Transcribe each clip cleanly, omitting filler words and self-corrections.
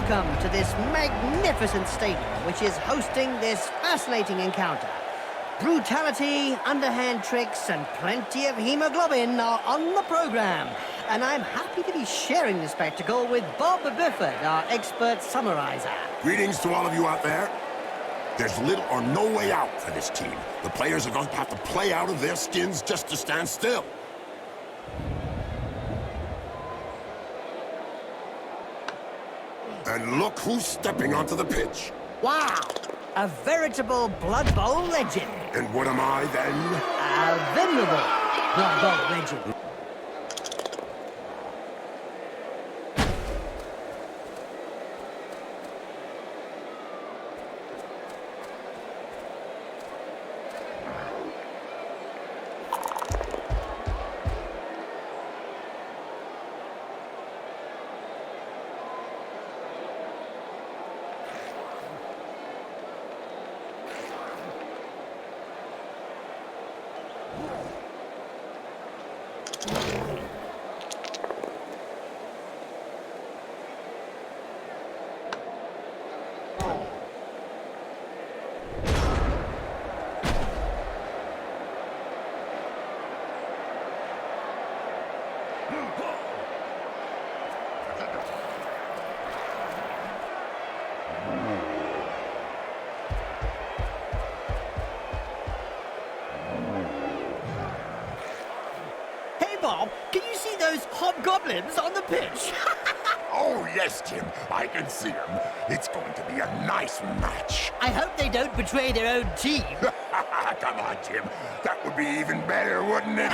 welcome to this magnificent stadium, which is hosting this fascinating encounter. Brutality, underhand tricks, and plenty of hemoglobin are on the program. And I'm happy to be sharing the spectacle with Bob Bifford, our expert summarizer. Greetings to all of you out there. There's little or no way out for this team. The players are going to have to play out of their skins just to stand still. And look who's stepping onto the pitch. Wow! A veritable Blood Bowl legend. And what am I, then? A venerable Blood Bowl legend. Bob, can you see those hobgoblins on the pitch? Oh, yes, Jim. I can see them. It's going to be a nice match. I hope they don't betray their own team. Come on, Jim. That would be even better, wouldn't it?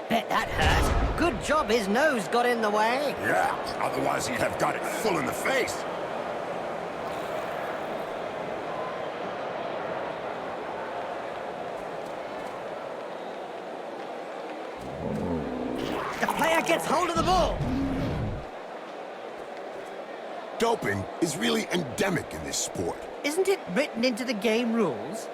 Bet that hurt. Good job his nose got in the way. Yeah, otherwise he'd have got it full in the face. The player gets hold of the ball. Doping is really endemic in this sport. Isn't it written into the game rules?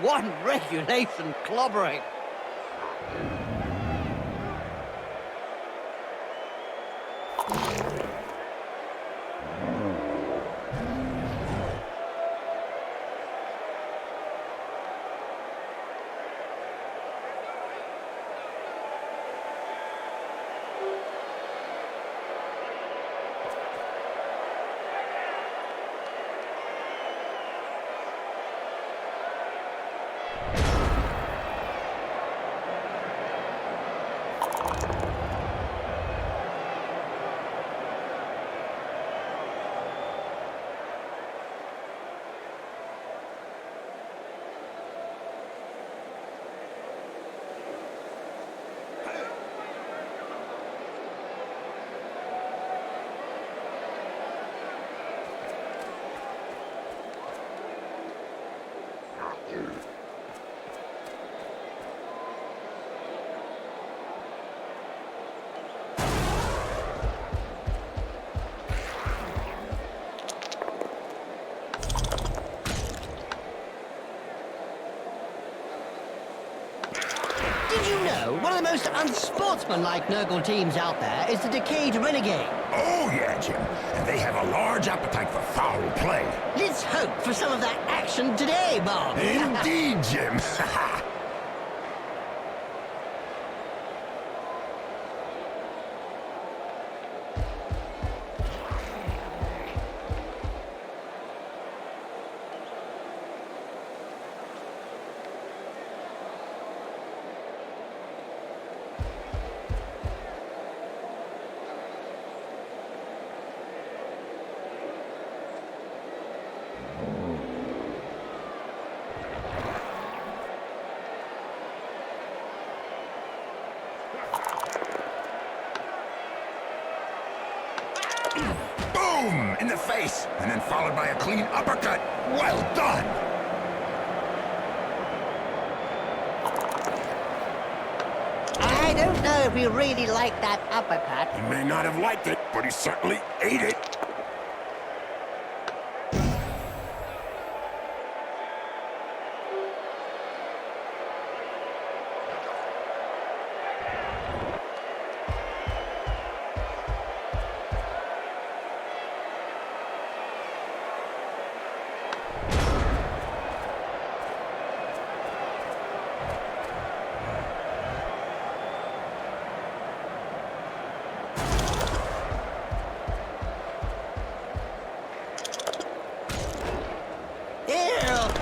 One regulation clobbering. One of the most unsportsmanlike Nurgle teams out there is the Decayed Renegade. Oh, yeah, Jim. And they have a large appetite for foul play. Let's hope for some of that action today, Bob. Indeed, Jim. Boom! In the face, and then followed by a clean uppercut. Well done! I don't know if we really like that uppercut. He may not have liked it, but he certainly ate it.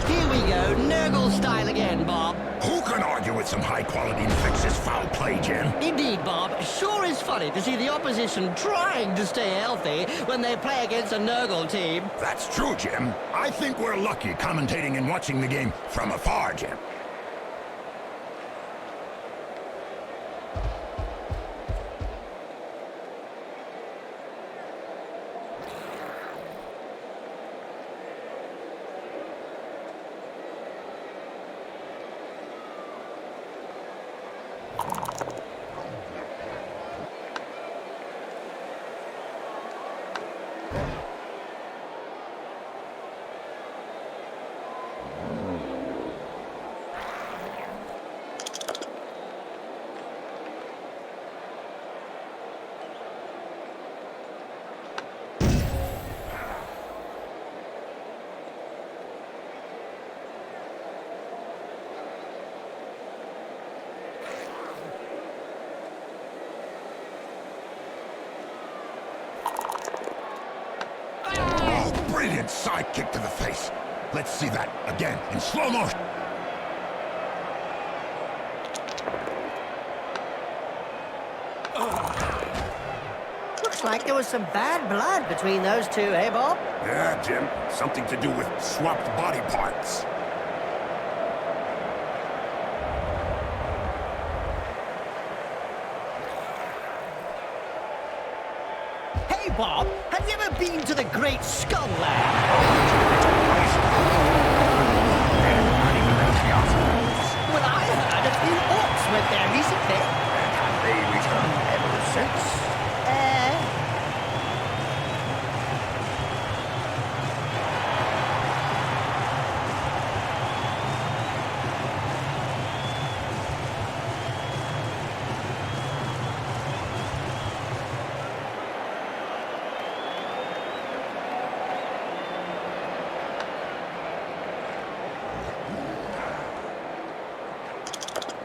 Here we go, Nurgle style again, Bob. Who can argue with some high-quality infectious foul play, Jim? Indeed, Bob. Sure is funny to see the opposition trying to stay healthy when they play against a Nurgle team. That's true, Jim. I think we're lucky commentating and watching the game from afar, Jim. Brilliant side kick to the face. Let's see that again in slow motion. Looks like there was some bad blood between those two, eh, Bob? Yeah, Jim. Something to do with swapped body parts. Hey, Bob, have you ever been to the Great Skull Land? Well, I heard a few orcs went there recently. And have they returned ever since?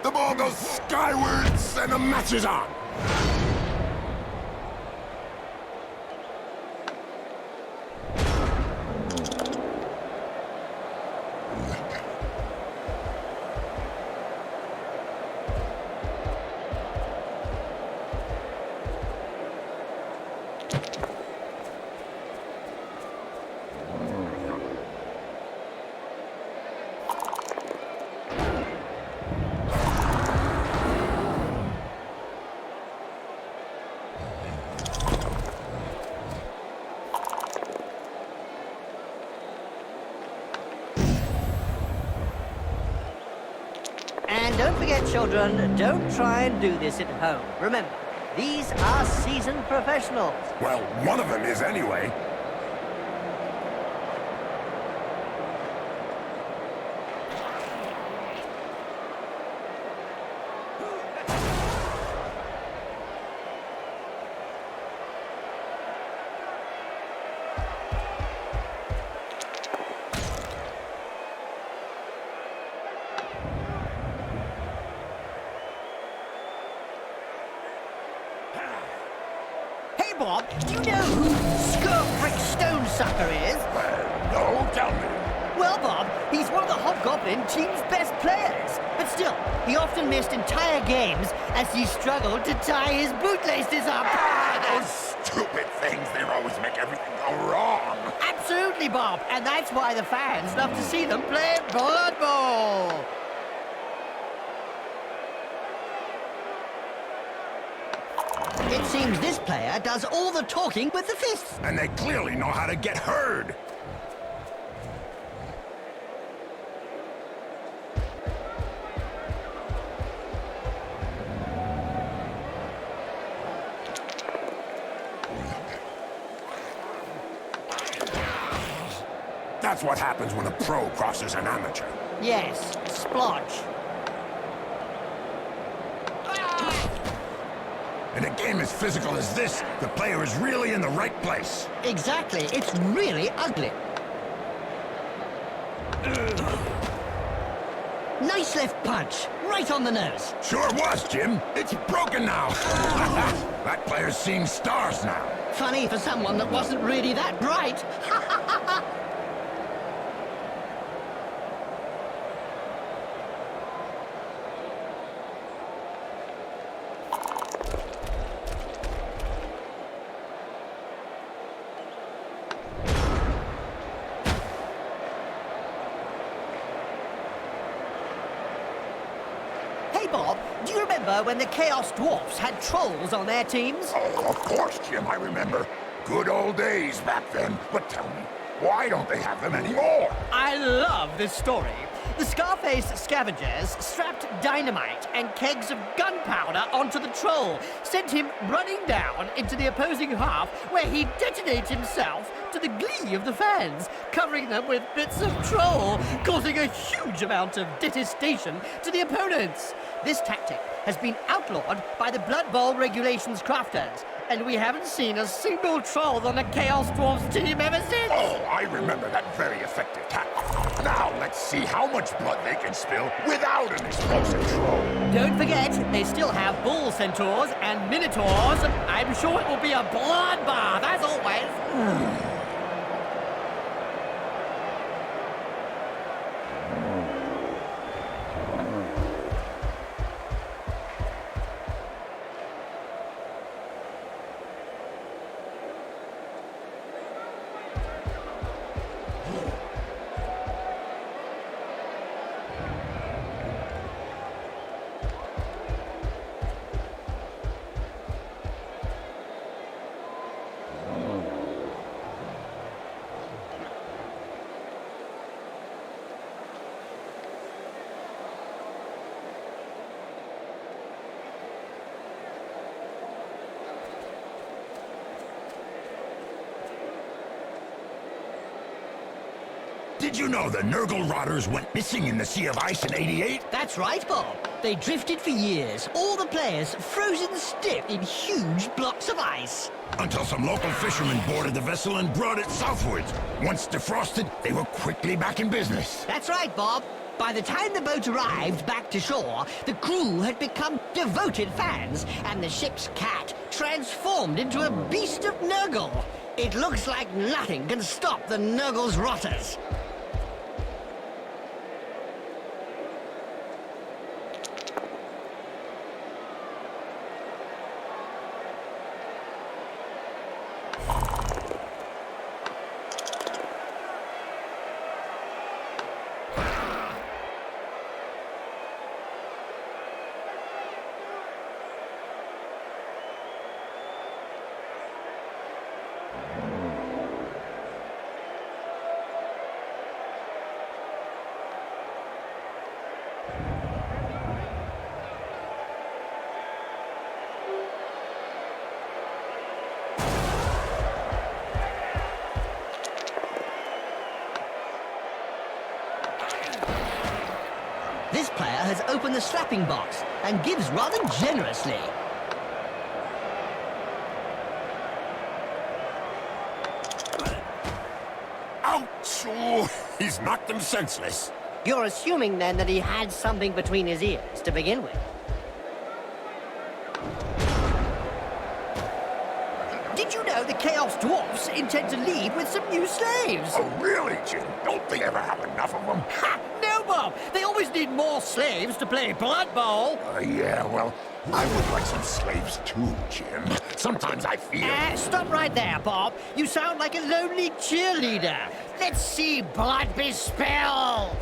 The ball goes skywards and the match is on. And don't forget, children, don't try and do this at home. Remember, these are seasoned professionals. Well, one of them is anyway. Bob, do you know who Scurfrick Stonesucker is? No, tell me. Well, Bob, he's one of the Hobgoblin team's best players. But still, he often missed entire games as he struggled to tie his bootlaces up. Those stupid things, they always make everything go wrong. Absolutely, Bob, and that's why the fans love to see them play Blood Bowl. It seems this player does all the talking with the fists. And they clearly know how to get heard. That's what happens when a pro crosses an amateur. Yes, splodge. In a game as physical as this, the player is really in the right place. Exactly, it's really ugly. Nice left punch, right on the nose. Sure was, Jim. It's broken now. That player's seeing stars now. Funny for someone that wasn't really that bright. Hey, Bob, do you remember when the Chaos Dwarves had trolls on their teams? Oh, of course, Jim, I remember. Good old days back then. But tell me, why don't they have them anymore? I love this story. The Scarface scavengers strapped dynamite and kegs of gunpowder onto the troll, sent him running down into the opposing half, where he detonated himself to the glee of the fans, covering them with bits of troll, causing a huge amount of detestation to the opponents. This tactic has been outlawed by the Blood Bowl regulations crafters, and we haven't seen a single troll on the Chaos Dwarves team ever since. Oh, I remember that very effective tactic. Now let's see how much blood they can spill without an explosive troll. Don't forget, they still have bull centaurs and minotaurs. I'm sure it will be a bloodbath, as always. Did you know the Nurgle rotters went missing in the Sea of Ice in '88? That's right, Bob. They drifted for years, all the players frozen stiff in huge blocks of ice. Until some local fishermen boarded the vessel and brought it southwards. Once defrosted, they were quickly back in business. That's right, Bob. By the time the boat arrived back to shore, the crew had become devoted fans, and the ship's cat transformed into a beast of Nurgle. It looks like nothing can stop the Nurgle's rotters. This player has opened the slapping box and gives rather generously. Ouch! Oh, he's knocked them senseless. You're assuming then that he had something between his ears to begin with. Did intend to leave with some new slaves. Oh, really, Jim? Don't they ever have enough of them? Ha! No, Bob! They always need more slaves to play Blood Bowl. Yeah, well, I would like some slaves too, Jim. Sometimes I feel... Stop right there, Bob. You sound like a lonely cheerleader. Let's see blood be spilled.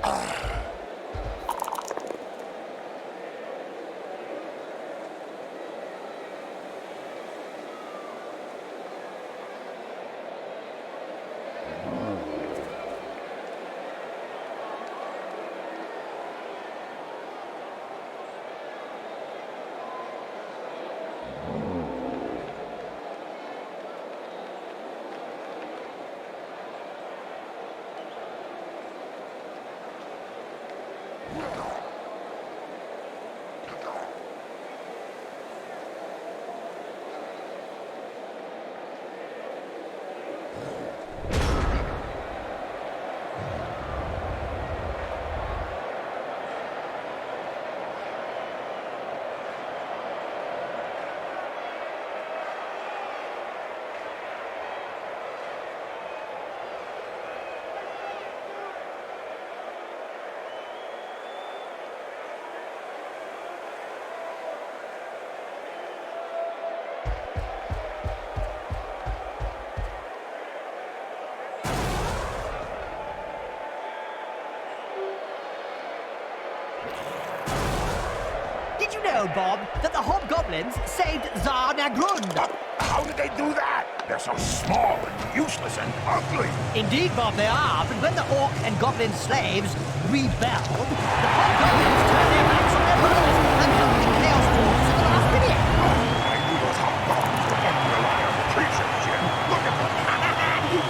Did you know, Bob, that the hobgoblins saved Tsar Nagrund? How did they do that? They're so small and useless and ugly. Indeed, Bob, they are. But when the orc and goblin slaves rebelled, the hobgoblins turned their backs on their brothers and helped the Chaos Dwarves at the last minute. I knew those hobgoblins were unreliable creatures, Jim. Look at them.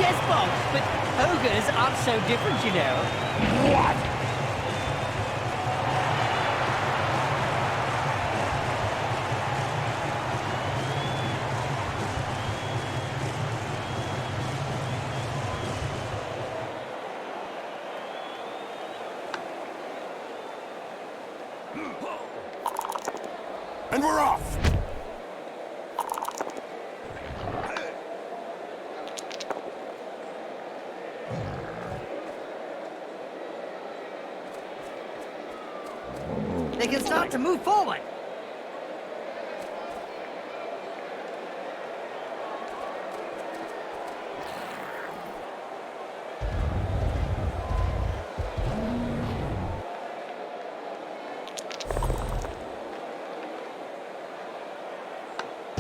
Yes, Bob, but ogres aren't so different, you know. What? And we're off! They can start to move forward.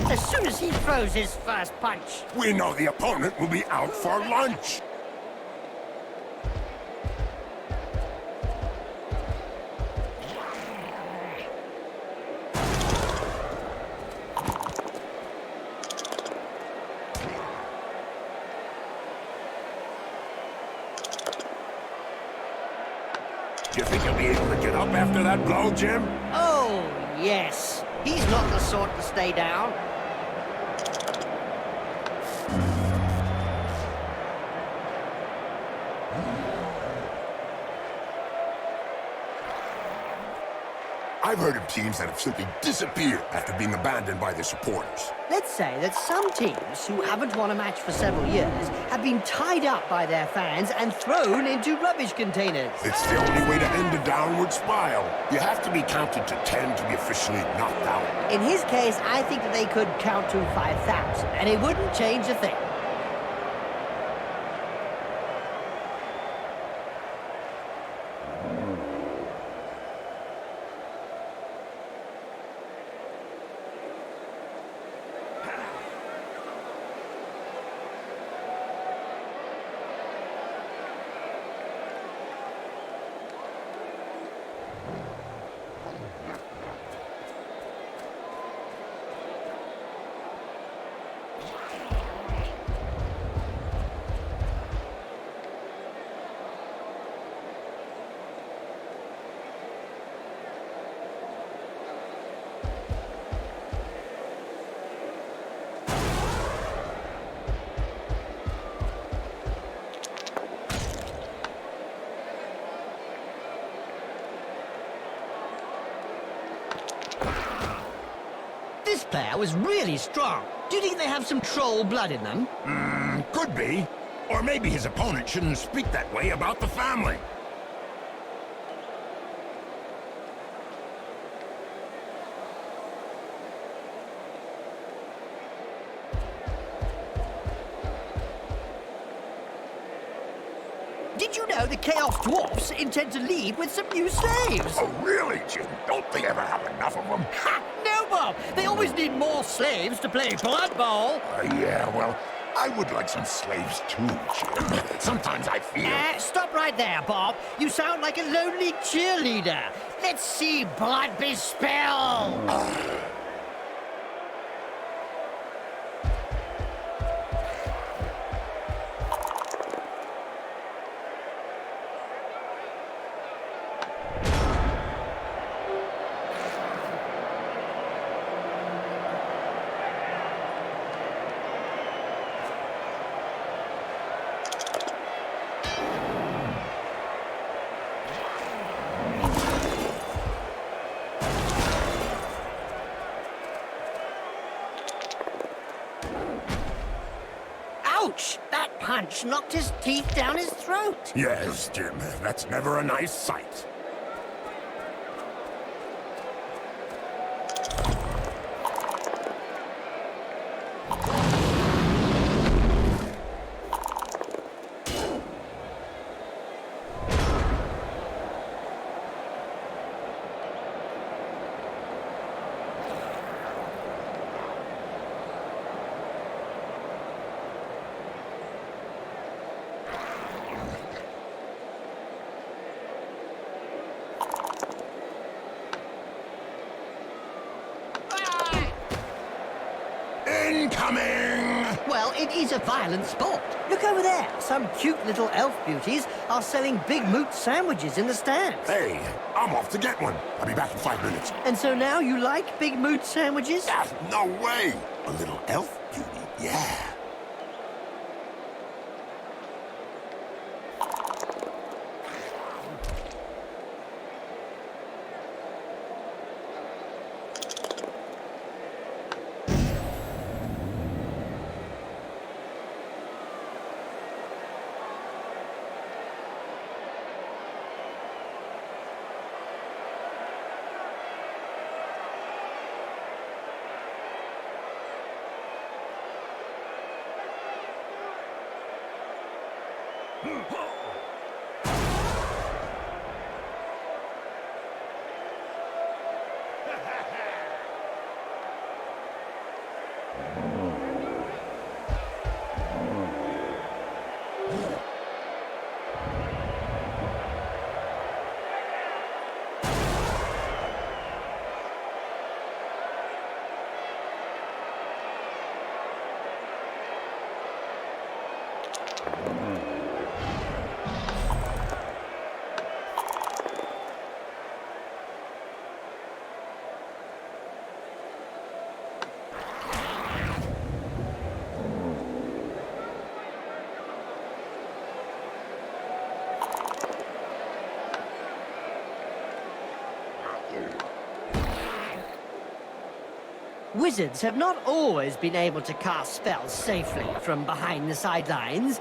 As soon as he throws his first punch. We know the opponent will be out for lunch. Do you think he'll be able to get up after that blow, Jim? Oh, yes. He's not the sort to stay down. I've heard of teams that have simply disappeared after being abandoned by their supporters. Let's say that some teams who haven't won a match for several years have been tied up by their fans and thrown into rubbish containers. It's the only way to end a downward spiral. You have to be counted to 10 to be officially knocked out. In his case, I think that they could count to 5,000, and it wouldn't change a thing. This player was really strong. Do you think they have some troll blood in them? Could be. Or maybe his opponent shouldn't speak that way about the family. Did you know the Chaos Dwarves intend to leave with some new slaves? Oh, really, Jim? Don't they ever have enough of them? Ha! No, Bob! They always need more slaves to play Blood Bowl. Yeah, well, I would like some slaves too, Jim. Sometimes I feel... Stop right there, Bob. You sound like a lonely cheerleader. Let's see blood be spilled. Ouch! That punch knocked his teeth down his throat. Yes, Jim, that's never a nice sight. Incoming! Well, it is a violent sport. Look over there. Some cute little elf beauties are selling big moot sandwiches in the stands. Hey, I'm off to get one. I'll be back in 5 minutes. And so now you like big moot sandwiches? Ah, no way! A little elf beauty, yeah. Wizards have not always been able to cast spells safely from behind the sidelines.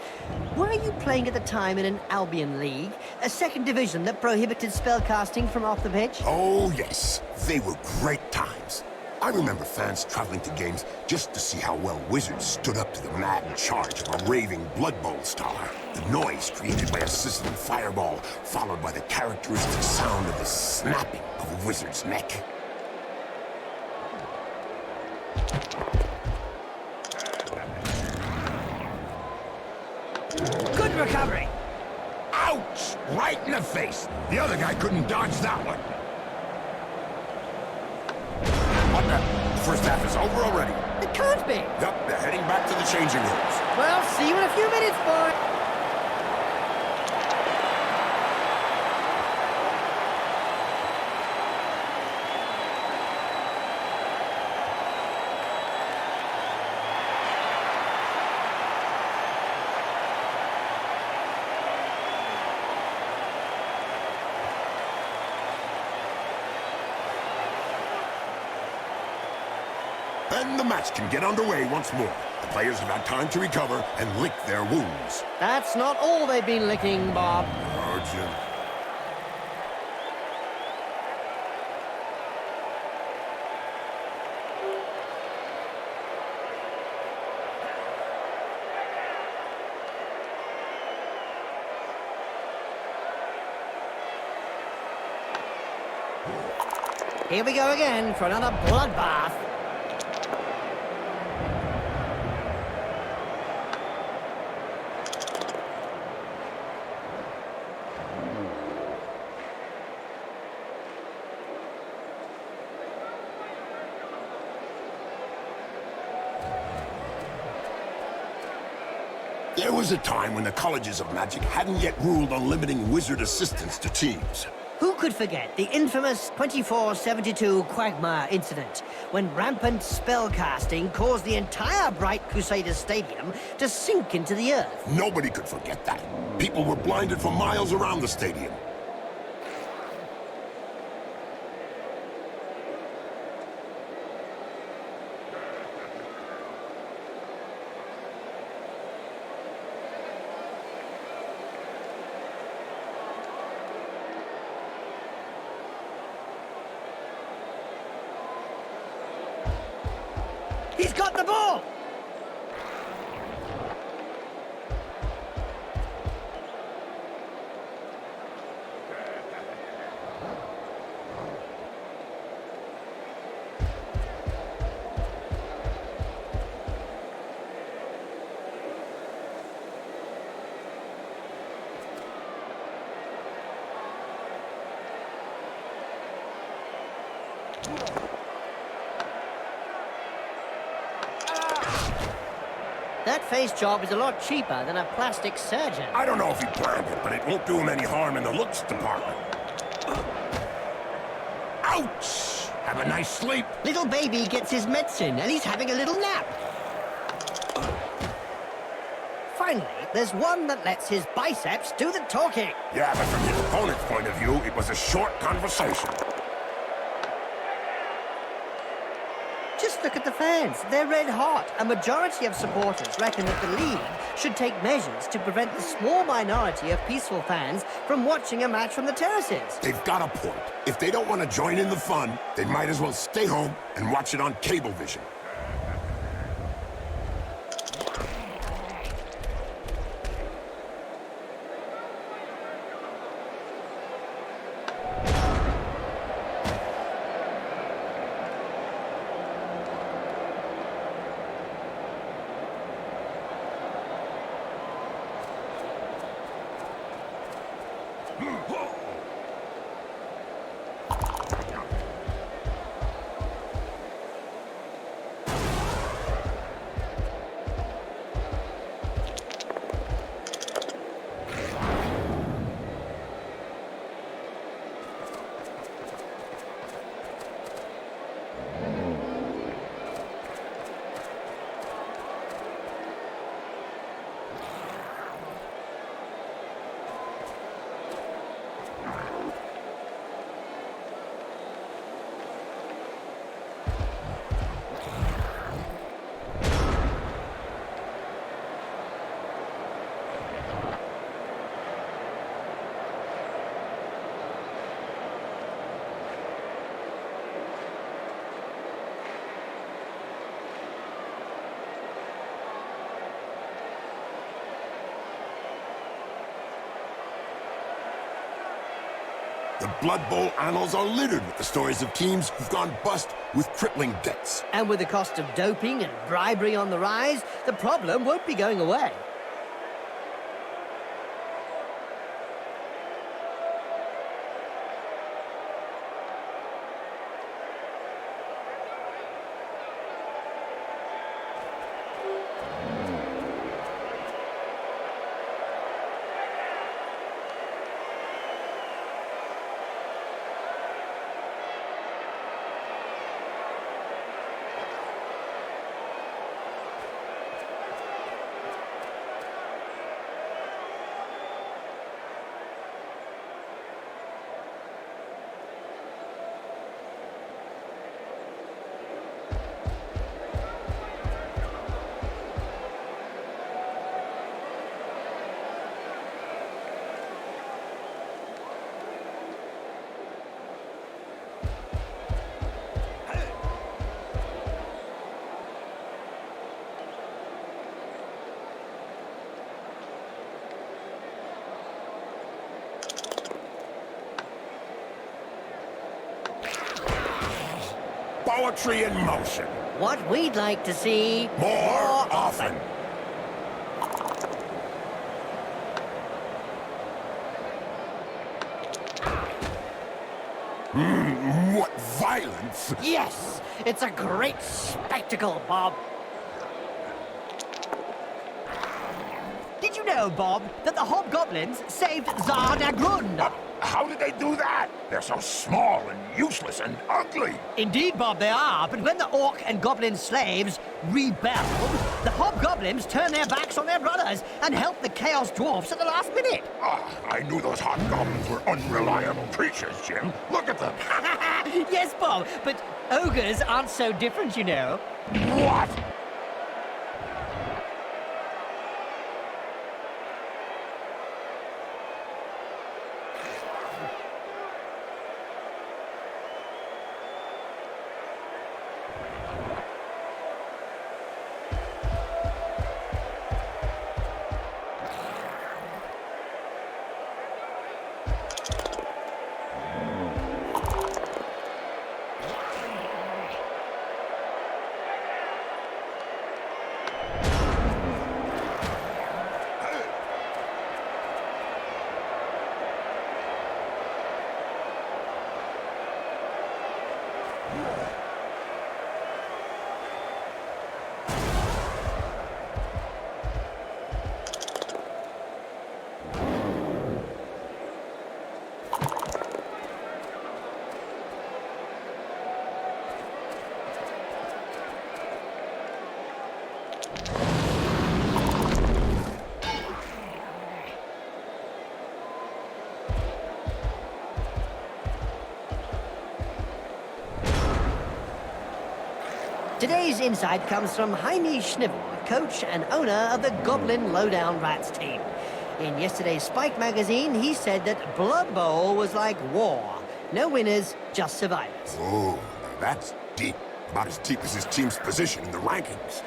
Were you playing at the time in an Albion League, a second division that prohibited spellcasting from off the pitch? Oh, yes. They were great times. I remember fans traveling to games just to see how well Wizards stood up to the mad charge of a raving Blood Bowl star. The noise created by a sizzling fireball, followed by the characteristic sound of the snapping of a wizard's neck. Good recovery. Ouch! Right in the face. The other guy couldn't dodge that one. What the? The first half is over already. It can't be. Yup, they're heading back to the changing rooms. Well, see you in a few minutes, boy. And the match can get underway once more. The players have had time to recover and lick their wounds. That's not all they've been licking, Bob. Oh, Jim. Here we go again for another bloodbath. There was a time when the colleges of magic hadn't yet ruled on limiting wizard assistance to teams. Who could forget the infamous 2472 Quagmire incident, when rampant spellcasting caused the entire Bright Crusaders Stadium to sink into the earth? Nobody could forget that. People were blinded for miles around the stadium. He's got the ball! That face job is a lot cheaper than a plastic surgeon. I don't know if he planned it, but it won't do him any harm in the looks department. Ouch! Have a nice sleep. Little baby gets his medicine and he's having a little nap. Finally, there's one that lets his biceps do the talking. Yeah, but from his opponent's point of view, it was a short conversation. Just look at the fans. They're red hot. A majority of supporters reckon that the league should take measures to prevent the small minority of peaceful fans from watching a match from the terraces. They've got a point. If they don't want to join in the fun, they might as well stay home and watch it on Cablevision. The Blood Bowl annals are littered with the stories of teams who've gone bust with crippling debts. And with the cost of doping and bribery on the rise, the problem won't be going away. Poetry in motion. What we'd like to see More often. What violence! Yes, it's a great spectacle, Bob. Did you know, Bob, that the hobgoblins saved Tsar Nagrun? How did they do that? They're so small and useless and ugly. Indeed, Bob, they are. But when the orc and goblin slaves rebelled, the hobgoblins turned their backs on their brothers and helped the Chaos Dwarves at the last minute. I knew those hobgoblins were unreliable creatures, Jim. Look at them. Yes, Bob, but ogres aren't so different, you know. What? Today's insight comes from Jaime Schnivel, coach and owner of the Goblin Lowdown Rats team. In yesterday's Spike magazine, he said that Blood Bowl was like war. No winners, just survivors. Oh, now that's deep. About as deep as his team's position in the rankings.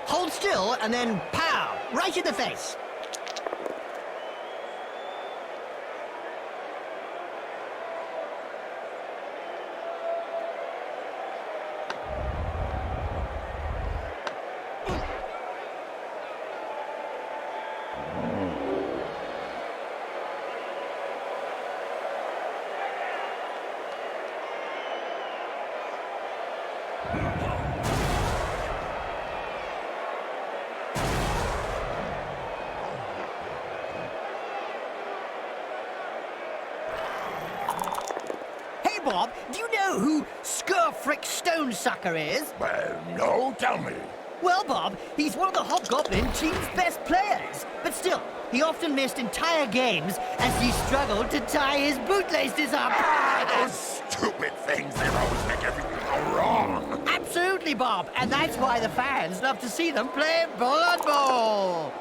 Hold still and then pow! Right in the face. Bob, do you know who Skurfrick Stonesucker is? Well, no, tell me. Well, Bob, he's one of the Hobgoblin team's best players. But still, he often missed entire games as he struggled to tie his bootlaces up. Those stupid things, they always make everything go wrong. Absolutely, Bob. And that's why the fans love to see them play Blood Bowl.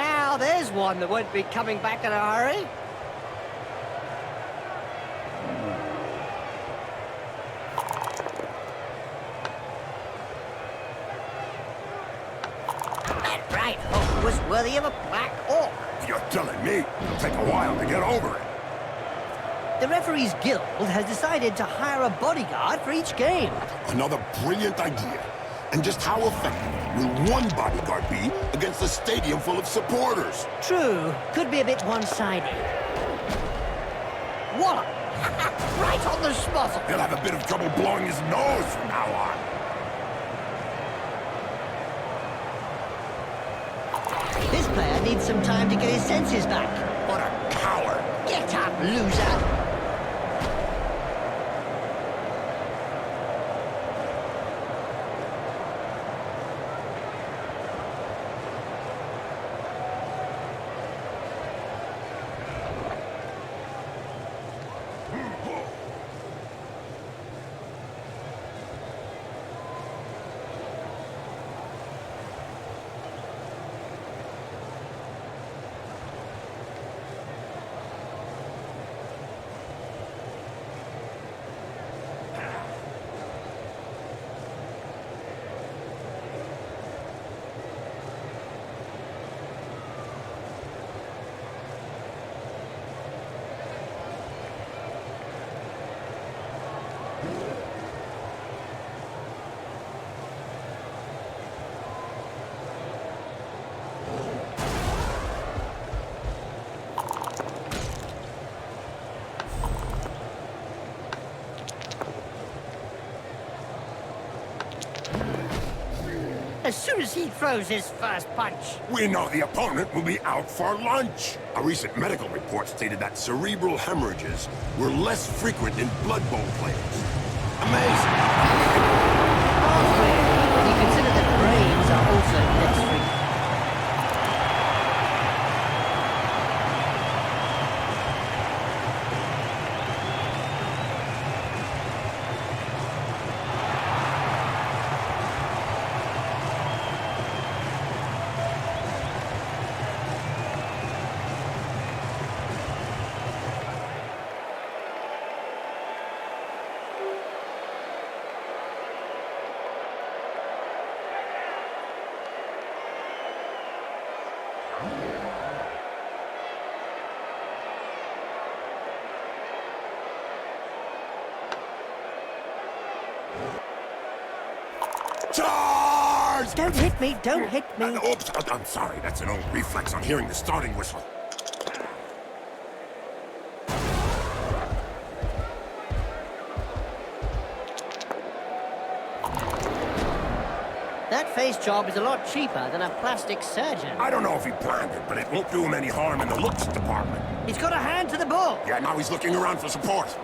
Now there's one that won't be coming back in a hurry. That right hook was worthy of a black orc. You're telling me it'll take a while to get over it. The referees guild has decided to hire a bodyguard for each game. Another brilliant idea. And just how effective will one bodyguard be against a stadium full of supporters? True, could be a bit one-sided. Wallop! Right on the schmozzle! He'll have a bit of trouble blowing his nose from now on. This player needs some time to get his senses back. What a coward! Get up, loser! As soon as he throws his first punch. We know the opponent will be out for lunch. A recent medical report stated that cerebral hemorrhages were less frequent in Blood Bowl players. Amazing. Halfway, when you consider that brains are also less frequent. Charge! Don't hit me, don't hit me. Oops, I'm sorry. That's an old reflex on hearing the starting whistle. That face job is a lot cheaper than a plastic surgeon. I don't know if he planned it, but it won't do him any harm in the looks department. He's got a hand to the bull. Yeah, now he's looking around for support.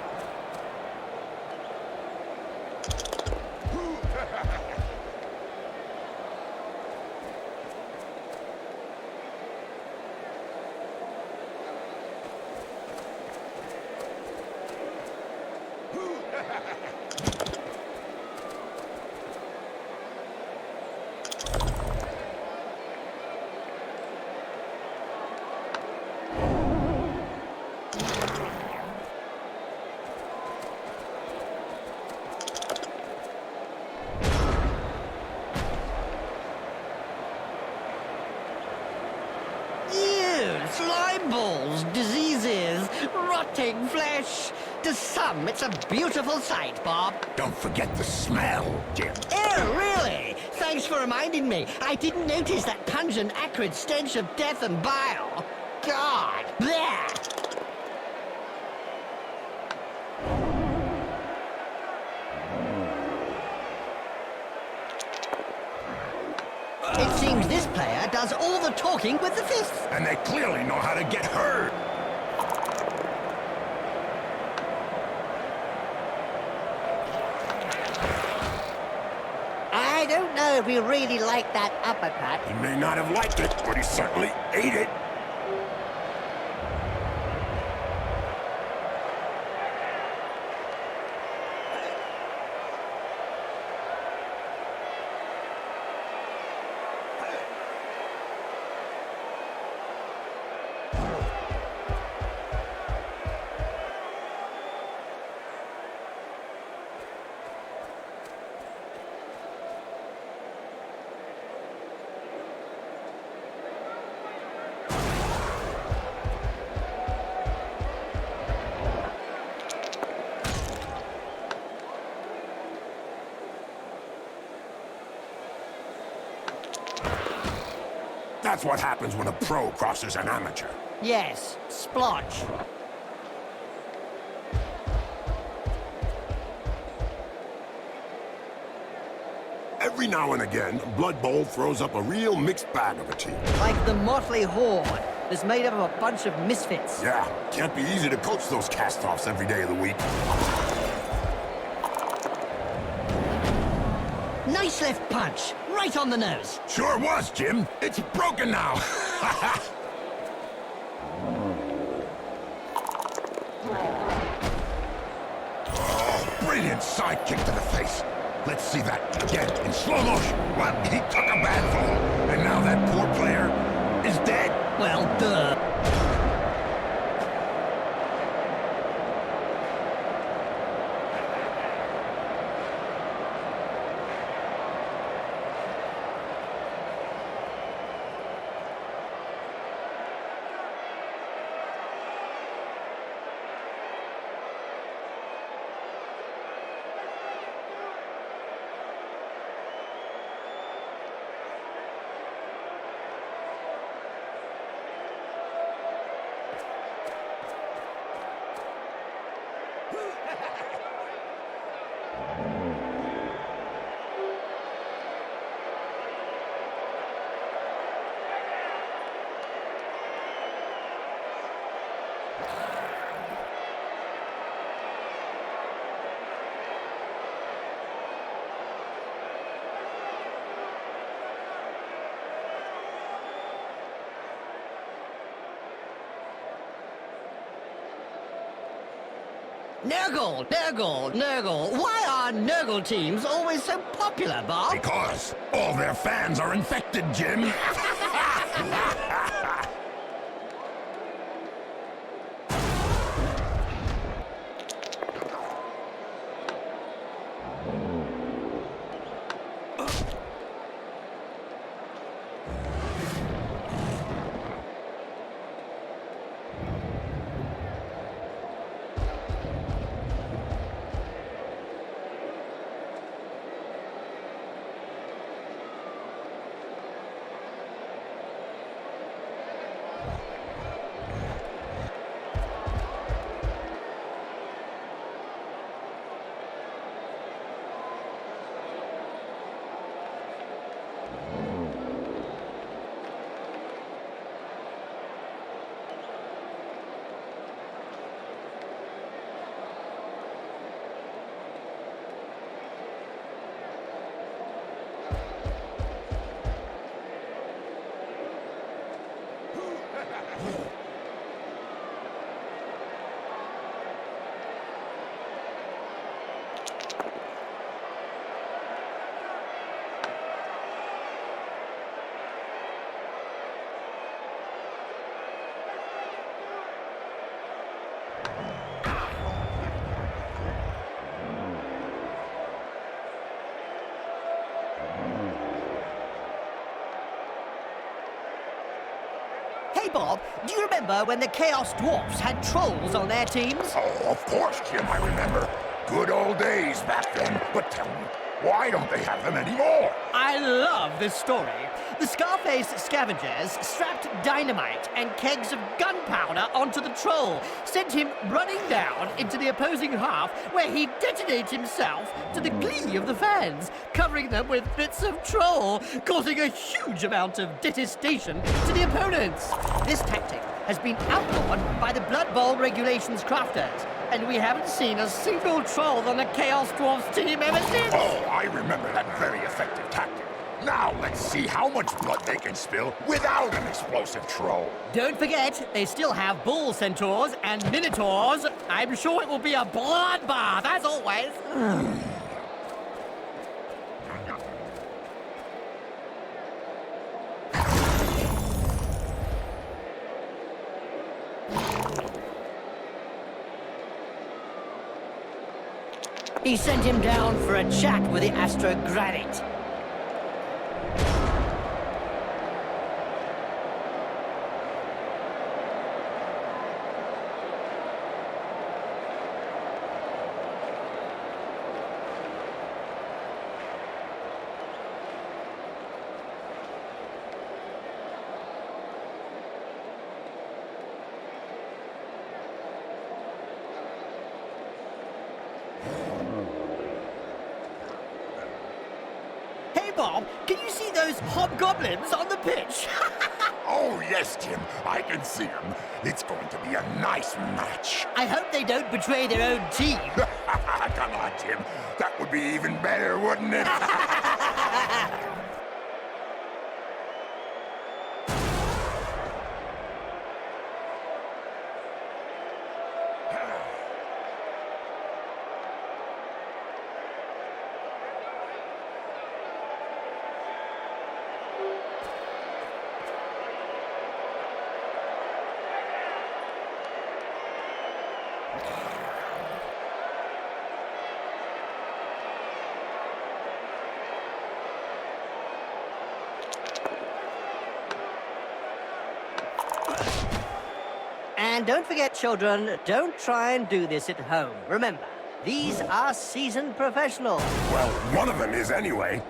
Slime balls, diseases, rotting flesh. To some, it's a beautiful sight, Bob. Don't forget the smell, Jim. Oh, really? Thanks for reminding me. I didn't notice that pungent, acrid stench of death and bile. God, bleh! It seems this player does all the talking with the fists. And they clearly know how to get heard. I don't know if we really like that uppercut. He may not have liked it, but he certainly ate it. That's what happens when a pro crosses an amateur. Yes, splotch. Every now and again, Blood Bowl throws up a real mixed bag of a team. Like the motley horde that's made up of a bunch of misfits. Yeah, can't be easy to coach those cast-offs every day of the week. Nice left punch, right on the nose. Sure was, Jim. It's broken now. Oh, brilliant side kick to the face. Let's see that again in slow motion. Well, he took a bad fall, and now that poor player is dead. Well, duh. Nurgle, Nurgle, Nurgle. Why are Nurgle teams always so popular, Bob? Because all their fans are infected, Jim. Hey, Bob, do you remember when the Chaos Dwarves had trolls on their teams? Oh, of course, Jim, I remember. Good old days back then. But tell me, why don't they have them anymore? I love this story. The Scarface scavengers strapped dynamite and kegs of gunpowder onto the troll, sent him running down into the opposing half, where he detonated himself to the glee of the fans, covering them with bits of troll, causing a huge amount of detestation to the opponents. This tactic has been outlawed by the Blood Bowl regulations crafters, and we haven't seen a single troll on the Chaos Dwarves team ever since. Oh, I remember that very effective tactic. Now let's see how much blood they can spill without an explosive troll. Don't forget, they still have bull centaurs and minotaurs. I'm sure it will be a bloodbath, as always. He sent him down for a chat with the astrogranite. Hey, Bob, can you see those hobgoblins on the pitch? Oh, yes, Tim. I can see him. It's going to be a nice match. I hope they don't betray their own team. Come on, Tim. That would be even better, wouldn't it? And don't forget, children, don't try and do this at home. Remember, these are seasoned professionals. Well, one of them is anyway.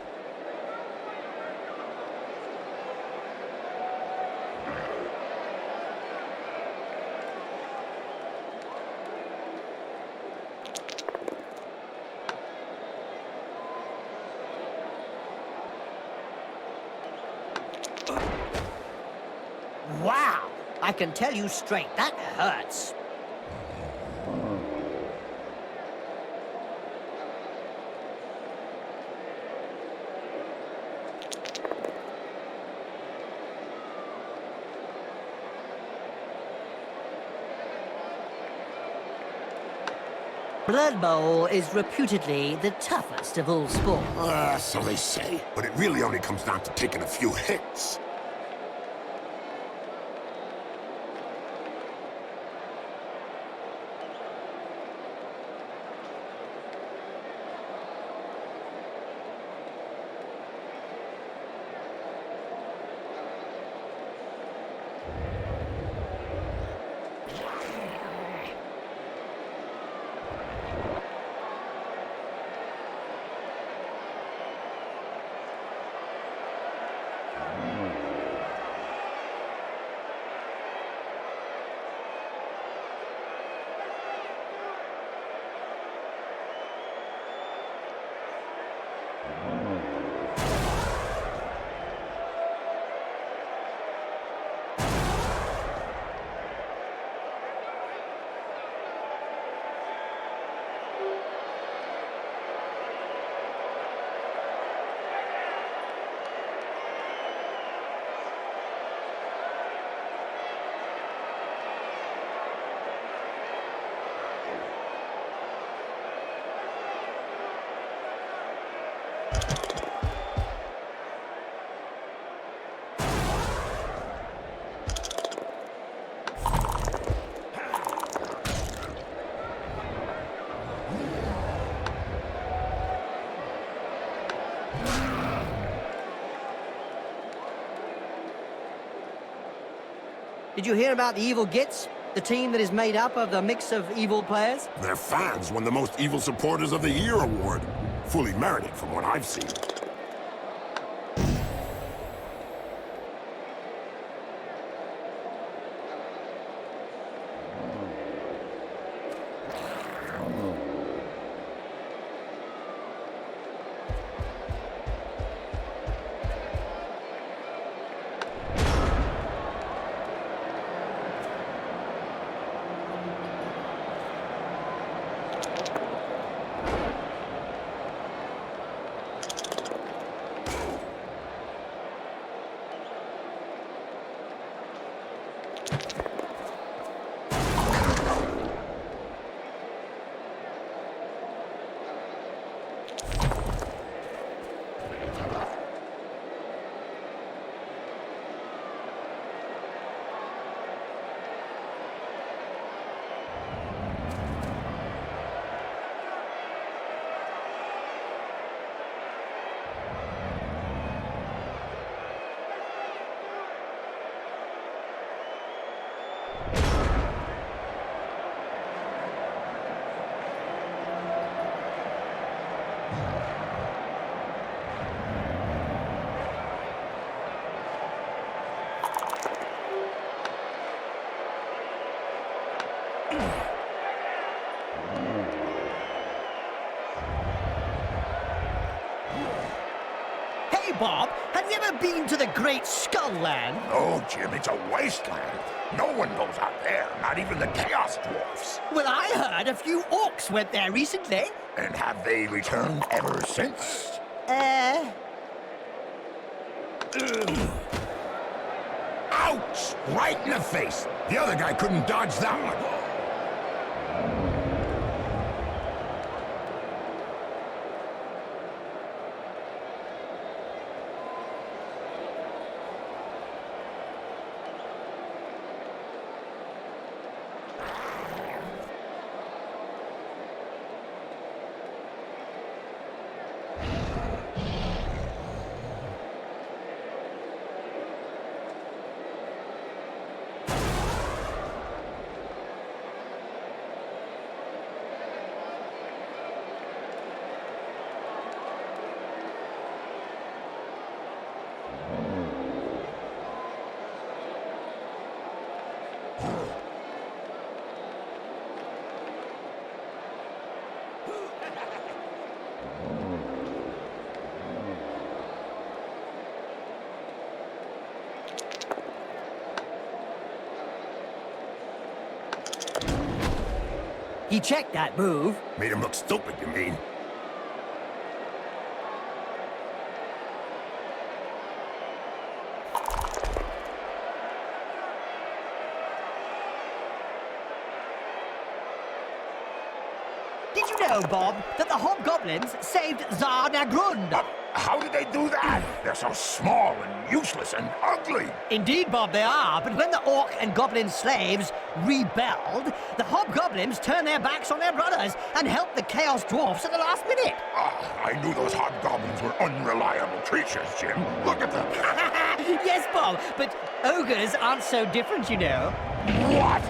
Wow! I can tell you straight, that hurts. Blood Bowl is reputedly the toughest of all sports. So they say. But it really only comes down to taking a few hits. Did you hear about the Evil Gits? The team that is made up of the mix of evil players? Their fans won the Most Evil Supporters of the Year award. Fully merited from what I've seen. Bob. Have you ever been to the Great Skull Land? Oh, Jim, it's a wasteland. No one goes out there, not even the Chaos Dwarves. Well, I heard a few orcs went there recently. And have they returned ever since? Ouch! Right in the face. The other guy couldn't dodge that one. He checked that move. Made him look stupid, you mean? Did you know, Bob, that the hobgoblins saved Tsar Nagrund? How did they do that? They're so small and useless and ugly. Indeed, Bob, they are. But when the orc and goblin slaves rebelled, the hobgoblins turned their backs on their brothers and helped the Chaos Dwarves at the last minute. I knew those hobgoblins were unreliable creatures, Jim. Look at them. Yes, Bob, but ogres aren't so different, you know. What?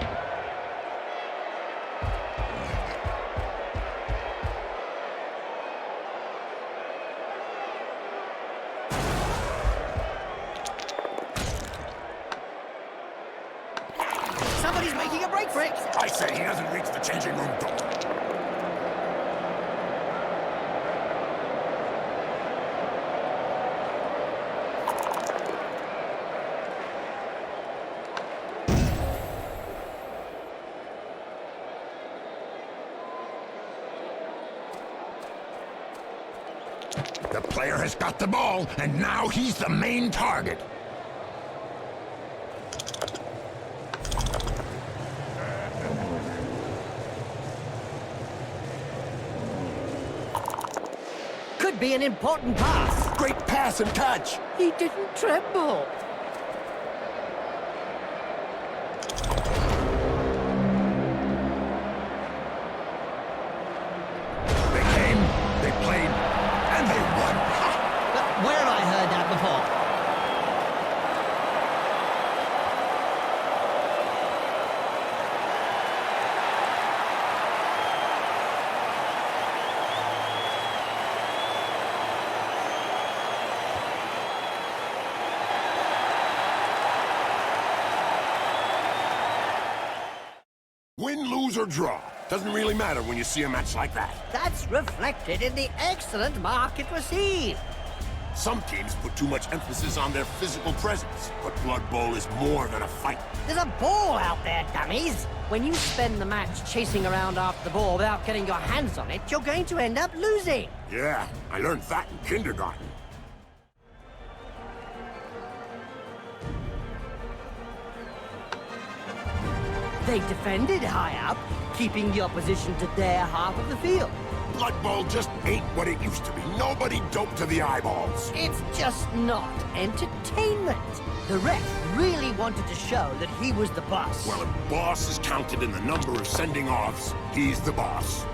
Somebody's making a break for it. I say he doesn't reach the changing room door. The player has got the ball, and now he's the main target. Could be an important pass. Great pass and touch. He didn't tremble. They came, they played, and they won. Where have I heard that before? Win, lose, or draw. Doesn't really matter when you see a match like that. That's reflected in the excellent mark it received. Some teams put too much emphasis on their physical presence, but Blood Bowl is more than a fight. There's a ball out there, dummies. When you spend the match chasing around after the ball without getting your hands on it, you're going to end up losing. Yeah, I learned that in kindergarten. They defended high up, keeping the opposition to their half of the field. Blood Bowl just ain't what it used to be. Nobody doped to the eyeballs. It's just not entertainment. The ref really wanted to show that he was the boss. Well, if boss is counted in the number of sending offs, he's the boss.